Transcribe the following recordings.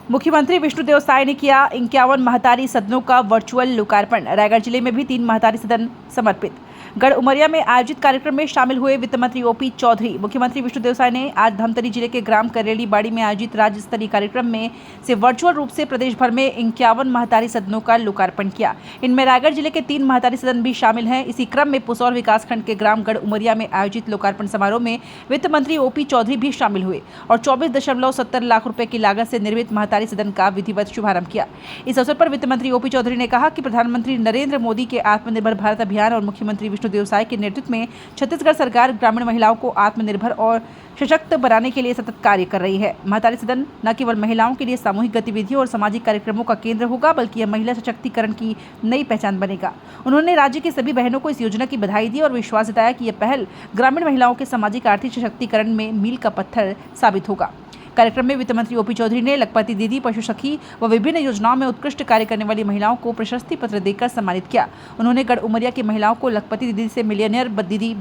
मुख्यमंत्री विष्णुदेव साय ने किया 51 महतारी सदनों का वर्चुअल लोकार्पण। रायगढ़ जिले में भी 3 महतारी सदन समर्पित। गढ़ उमरिया में आयोजित कार्यक्रम में शामिल हुए वित्त मंत्री ओपी चौधरी। मुख्यमंत्री विष्णुदेव साय ने आज धमतरी जिले के ग्राम करेली बाड़ी में आयोजित राज्य स्तरीय कार्यक्रम में से वर्चुअल रूप से प्रदेश भर में 51 महतारी सदनों का लोकार्पण किया। इनमें रायगढ़ जिले के 3 महतारी सदन भी शामिल हैं। इसी क्रम में पुसौर विकासखंड के ग्राम गढ़ उमरिया में आयोजित लोकार्पण समारोह में वित्त मंत्री ओपी चौधरी भी शामिल हुए और 24.70 लाख रुपए की लागत से निर्मित महतारी सदन का विधिवत शुभारंभ किया। इस अवसर पर वित्त मंत्री ओपी चौधरी ने कहा कि प्रधानमंत्री नरेंद्र मोदी के आत्मनिर्भर भारत अभियान और मुख्यमंत्री विष्णुदेव साय के नेतृत्व में छत्तीसगढ़ सरकार ग्रामीण महिलाओं को आत्मनिर्भर और सशक्त बनाने के लिए सतत कार्य कर रही है। महतारी सदन न केवल महिलाओं के लिए सामूहिक गतिविधियों और सामाजिक कार्यक्रमों का केंद्र होगा, बल्कि यह महिला सशक्तिकरण की नई पहचान बनेगा। उन्होंने राज्य की सभी बहनों को इस योजना की बधाई दी और विश्वास जताया कि यह पहल ग्रामीण महिलाओं के सामाजिक आर्थिक सशक्तिकरण में मील का पत्थर साबित होगा। कार्यक्रम में वित्त मंत्री ओपी चौधरी ने लखपति दीदी, पशु सखी व विभिन्न योजनाओं में उत्कृष्ट कार्य करने वाली महिलाओं को प्रशस्ति पत्र देकर सम्मानित किया। उन्होंने गढ़ उमरिया की महिलाओं को लखपति दीदी से मिलियनियर दीदी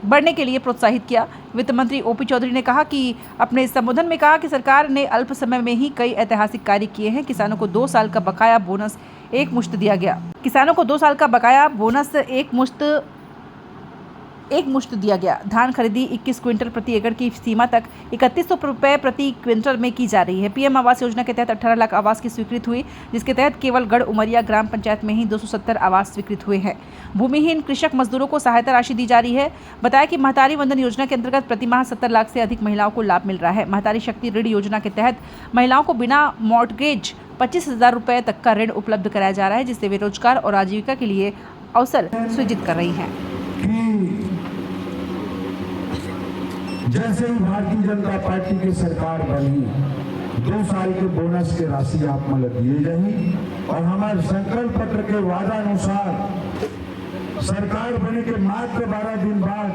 बढ़ने के लिए प्रोत्साहित किया। वित्त मंत्री ओपी चौधरी ने कहा कि अपने संबोधन में कहा कि सरकार ने अल्प समय में ही कई ऐतिहासिक कार्य किए हैं। किसानों को 2 साल का बकाया बोनस एक मुश्त दिया गया। किसानों को 2 साल का बकाया बोनस एक मुश्त दिया गया। धान खरीदी 21 क्विंटल प्रति एकड़ की सीमा तक 3100 रुपये प्रति क्विंटल में की जा रही है। पीएम आवास योजना के तहत 18 लाख आवास की स्वीकृति हुई, जिसके तहत केवल गढ़ उमरिया ग्राम पंचायत में ही 270 आवास स्वीकृत हुए हैं। भूमिहीन कृषक मजदूरों को सहायता राशि दी जा रही है। बताया कि महतारी वंदन योजना के अंतर्गत प्रतिमाह 70 लाख से अधिक महिलाओं को लाभ मिल रहा है। महतारी शक्ति ऋण योजना के तहत महिलाओं को बिना मॉर्टगेज 25,000 रुपये तक का ऋण उपलब्ध कराया जा रहा है, जिससे वे रोजगार और आजीविका के लिए अवसर सृजित कर रही हैं। जैसे ही भारतीय जनता पार्टी की सरकार बनी, 2 साल के बोनस की राशि आप मतलब दिए जाएगी और हमारे संकल्प पत्र के वादा अनुसार सरकार बने के मात्र 12 दिन बाद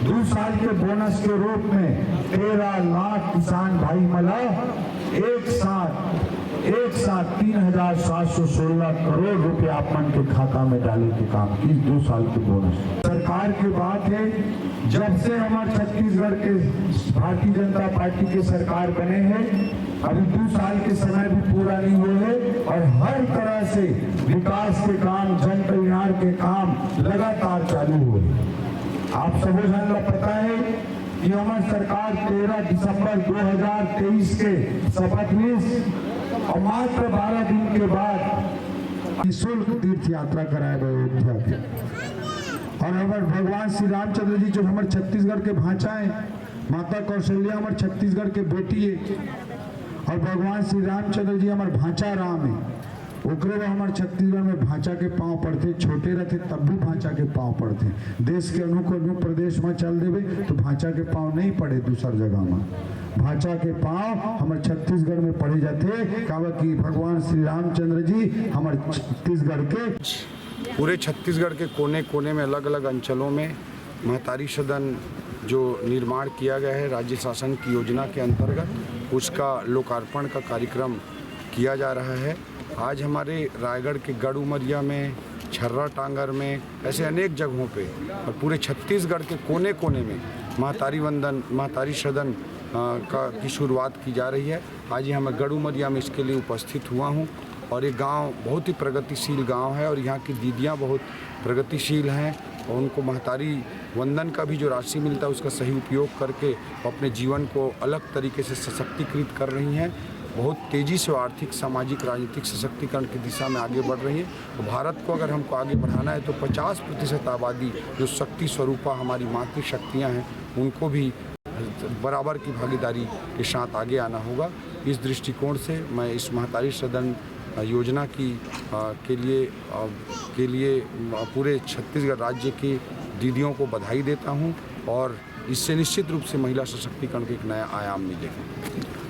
2 साल के बोनस के रूप में 13 लाख किसान भाई मला एक साथ 3,716 करोड़ रुपए आप मन के खाता में डाले के काम की 2 साल के बोनस। सरकार की बात है, जब से हमारे छत्तीसगढ़ के भारतीय जनता पार्टी के सरकार बने हैं, अभी 2 साल के समय भी पूरा नहीं हुए हैं और हर तरह से विकास के काम, जन कल्याण के काम लगातार चालू हुए। आप सबों को पता है कि हमारी सरकार 13 दिसंबर 2023 के शपथ ली और मात्र 12 दिन के बाद निःशुल्क तीर्थ यात्रा कराए गए अयोध्या के। और हमारे भगवान श्री रामचंद्र जी जो हमारे छत्तीसगढ़ के भांचा है, माता कौशल्या हमारे छत्तीसगढ़ के बेटी है और भगवान श्री रामचंद्र जी हमारे भांचा राम है। ओकरे में हमारे छत्तीसगढ़ में भांचा के पांव पड़ते, छोटे रहते तब भी भांचा के पांव पड़ते। देश के अनु प्रदेश में चल देवे तो भांचा के पांव नहीं पड़े, दूसर जगह में भांचा के पांव हमारे छत्तीसगढ़ में पड़े जाते। कहा कि भगवान श्री रामचंद्र जी हमारे छत्तीसगढ़ के पूरे छत्तीसगढ़ के कोने कोने में अलग अलग अंचलों में महतारी सदन जो निर्माण किया गया है राज्य शासन की योजना के अंतर्गत, उसका लोकार्पण का कार्यक्रम किया जा रहा है। आज हमारे रायगढ़ के गढ़ उमरिया में, छर्रा टांगर में, ऐसे अनेक जगहों पे और पूरे छत्तीसगढ़ के कोने कोने में महतारी सदन की शुरुआत की जा रही है। आज यहाँ मैं गढ़ उमरिया में इसके लिए उपस्थित हुआ हूँ और ये गांव बहुत ही प्रगतिशील गांव है और यहाँ की दीदियाँ बहुत प्रगतिशील हैं और उनको महतारी वंदन का भी जो राशि मिलता है उसका सही उपयोग करके अपने जीवन को अलग तरीके से सशक्तिकृत कर रही हैं। बहुत तेज़ी से आर्थिक, सामाजिक, राजनीतिक सशक्तिकरण की दिशा में आगे बढ़ रही है। तो भारत को अगर हमको आगे बढ़ाना है तो 50% आबादी जो शक्ति स्वरूपा हमारी मातृशक्तियाँ हैं उनको भी बराबर की भागीदारी के साथ आगे आना होगा। इस दृष्टिकोण से मैं इस महतारी सदन योजना के लिए पूरे छत्तीसगढ़ राज्य की दीदियों को बधाई देता हूं और इससे निश्चित रूप से महिला सशक्तिकरण को एक नया आयाम मिलेगा।